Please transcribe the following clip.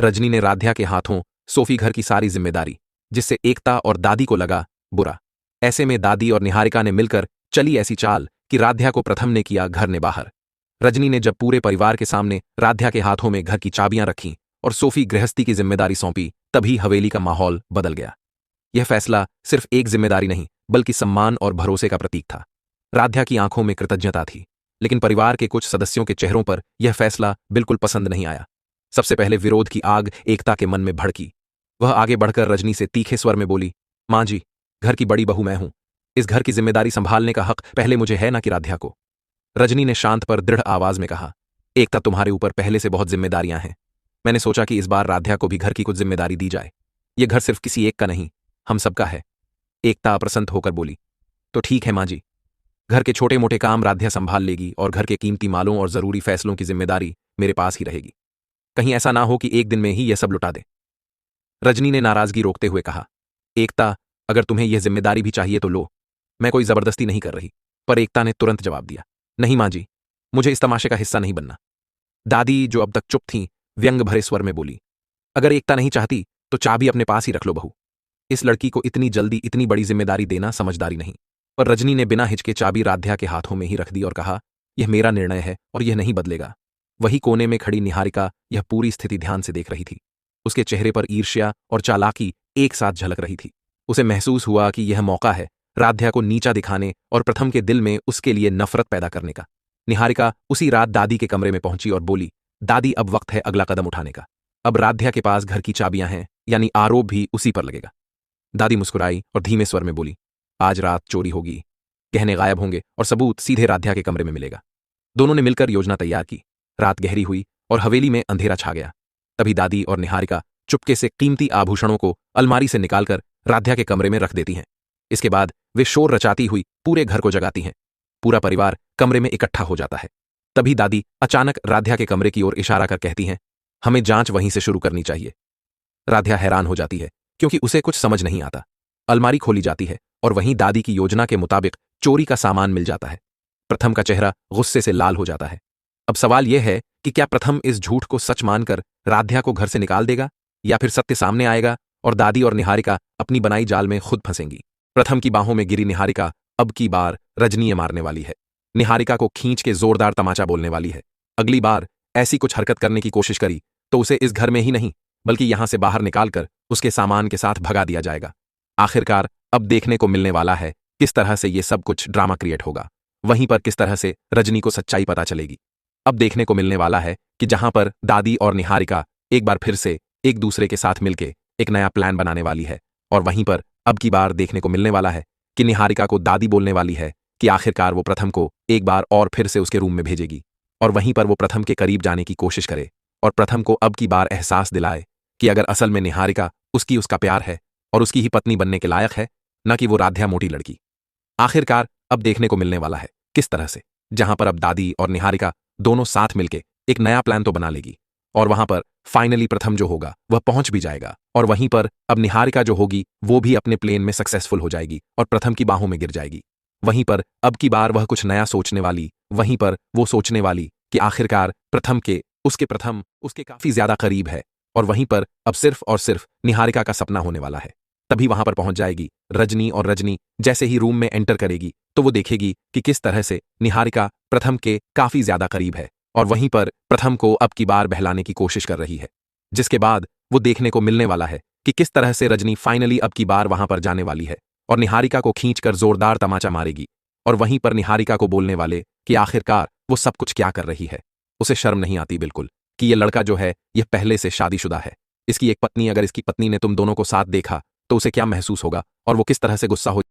रजनी ने राध्या के हाथों सोफी घर की सारी जिम्मेदारी, जिससे एकता और दादी को लगा बुरा। ऐसे में दादी और निहारिका ने मिलकर चली ऐसी चाल कि राध्या को प्रथम ने किया घर ने बाहर। रजनी ने जब पूरे परिवार के सामने राध्या के हाथों में घर की चाबियां रखीं और सोफी गृहस्थी की जिम्मेदारी सौंपी, तभी हवेली का माहौल बदल गया। यह फैसला सिर्फ एक जिम्मेदारी नहीं, बल्कि सम्मान और भरोसे का प्रतीक था। राध्या की आंखों में कृतज्ञता थी, लेकिन परिवार के कुछ सदस्यों के चेहरों पर यह फैसला बिल्कुल पसंद नहीं आया। सबसे पहले विरोध की आग एकता के मन में भड़की। वह आगे बढ़कर रजनी से तीखे स्वर में बोली, मां जी, घर की बड़ी बहू मैं हूं। इस घर की जिम्मेदारी संभालने का हक पहले मुझे है, ना कि राध्या को। रजनी ने शांत पर दृढ़ आवाज में कहा, एकता, तुम्हारे ऊपर पहले से बहुत जिम्मेदारियां हैं। मैंने सोचा कि इस बार राध्या को भी घर की कुछ जिम्मेदारी दी जाए। यह घर सिर्फ किसी एक का नहीं, हम सबका है। एकता अप्रसन्न होकर बोली, तो ठीक है मां जी, घर के छोटे मोटे काम राध्या संभाल लेगी और घर के कीमती मालों और जरूरी फैसलों की जिम्मेदारी मेरे पास ही रहेगी। कहीं ऐसा ना हो कि एक दिन में ही यह सब लुटा दे। रजनी ने नाराजगी रोकते हुए कहा, एकता, अगर तुम्हें यह जिम्मेदारी भी चाहिए तो लो, मैं कोई जबरदस्ती नहीं कर रही। पर एकता ने तुरंत जवाब दिया, नहीं मां जी, मुझे इस तमाशे का हिस्सा नहीं बनना। दादी, जो अब तक चुप थीं, व्यंग भरे स्वर में बोली, अगर एकता नहीं चाहती तो चाबी अपने पास ही रख लो बहू। इस लड़की को इतनी जल्दी इतनी बड़ी जिम्मेदारी देना समझदारी नहीं। पर रजनी ने बिना हिचके चाबी राध्या के हाथों में ही रख दी और कहा, यह मेरा निर्णय है और यह नहीं बदलेगा। वही कोने में खड़ी निहारिका यह पूरी स्थिति ध्यान से देख रही थी। उसके चेहरे पर ईर्ष्या और चालाकी एक साथ झलक रही थी। उसे महसूस हुआ कि यह मौका है राध्या को नीचा दिखाने और प्रथम के दिल में उसके लिए नफरत पैदा करने का। निहारिका उसी रात दादी के कमरे में पहुंची और बोली, दादी, अब वक्त है अगला कदम उठाने का। अब राध्या के पास घर की चाबियां हैं, यानी आरोप भी उसी पर लगेगा। दादी मुस्कुराई और धीमे स्वर में बोली, आज रात चोरी होगी, गहने गायब होंगे और सबूत सीधे राध्या के कमरे में मिलेगा। दोनों ने मिलकर योजना तैयार की। रात गहरी हुई और हवेली में अंधेरा छा गया। तभी दादी और निहारिका चुपके से कीमती आभूषणों को अलमारी से निकालकर राध्या के कमरे में रख देती हैं। इसके बाद वे शोर रचाती हुई पूरे घर को जगाती हैं। पूरा परिवार कमरे में इकट्ठा हो जाता है। तभी दादी अचानक राध्या के कमरे की ओर इशारा कर कहती हैं, हमें जांच वहीं से शुरू करनी चाहिए। राध्या हैरान हो जाती है, क्योंकि उसे कुछ समझ नहीं आता। अलमारी खोली जाती है और वहीं दादी की योजना के मुताबिक चोरी का सामान मिल जाता है। प्रथम का चेहरा गुस्से से लाल हो जाता है। अब सवाल यह है कि क्या प्रथम इस झूठ को सच मानकर राध्या को घर से निकाल देगा, या फिर सत्य सामने आएगा और दादी और निहारिका अपनी बनाई जाल में खुद फंसेंगी। प्रथम की बाहों में गिरी निहारिका अब की बार रजनी मारने वाली है। निहारिका को खींच के जोरदार तमाचा बोलने वाली है। अगली बार ऐसी कुछ हरकत करने की कोशिश करी तो उसे इस घर में ही नहीं, बल्कि यहां से बाहर निकालकर उसके सामान के साथ भगा दिया जाएगा। आखिरकार अब देखने को मिलने वाला है किस तरह से यह सब कुछ ड्रामा क्रिएट होगा। वहीं पर किस तरह से रजनी को सच्चाई पता चलेगी। अब देखने को मिलने वाला है कि जहां पर दादी और निहारिका एक बार फिर से एक दूसरे के साथ मिलकर एक नया प्लान बनाने वाली है, और वहीं पर अब की बार देखने को मिलने वाला है कि निहारिका को दादी बोलने वाली है कि आखिरकार वो प्रथम को एक बार और फिर से उसके रूम में भेजेगी, और वहीं पर वो प्रथम के करीब जाने की कोशिश करे और प्रथम को अब की बार एहसास दिलाए कि अगर असल में निहारिका उसका प्यार है और उसकी ही पत्नी बनने के लायक है, न कि वो राध्या मोटी लड़की। आखिरकार अब देखने को मिलने वाला है किस तरह से, जहां पर अब दादी और निहारिका दोनों साथ मिलके एक नया प्लान तो बना लेगी, और वहां पर फाइनली प्रथम जो होगा वह पहुंच भी जाएगा, और वहीं पर अब निहारिका जो होगी वो भी अपने प्लेन में सक्सेसफुल हो जाएगी और प्रथम की बाहों में गिर जाएगी। वहीं पर अब की बार वह कुछ नया सोचने वाली, वहीं पर वो सोचने वाली कि आखिरकार प्रथम उसके काफी ज्यादा करीब है, और वहीं पर अब सिर्फ और सिर्फ निहारिका का सपना होने वाला है। तभी वहां पर पहुंच जाएगी रजनी, और रजनी जैसे ही रूम में एंटर करेगी तो वो देखेगी कि किस तरह से निहारिका प्रथम के काफी ज्यादा करीब है, और वहीं पर प्रथम को अब की बार बहलाने की कोशिश कर रही है। जिसके बाद वो देखने को मिलने वाला है कि किस तरह से रजनी फाइनली अब की बार वहां पर जाने वाली है और निहारिका को खींचकर जोरदार तमाचा मारेगी, और वहीं पर निहारिका को बोलने वाले कि आखिरकार वो सब कुछ क्या कर रही है। उसे शर्म नहीं आती बिल्कुल कि ये लड़का जो है यह पहले से शादीशुदा है। इसकी एक पत्नी, अगर इसकी पत्नी ने तुम दोनों को साथ देखा तो उसे क्या महसूस होगा और वो किस तरह से गुस्सा हो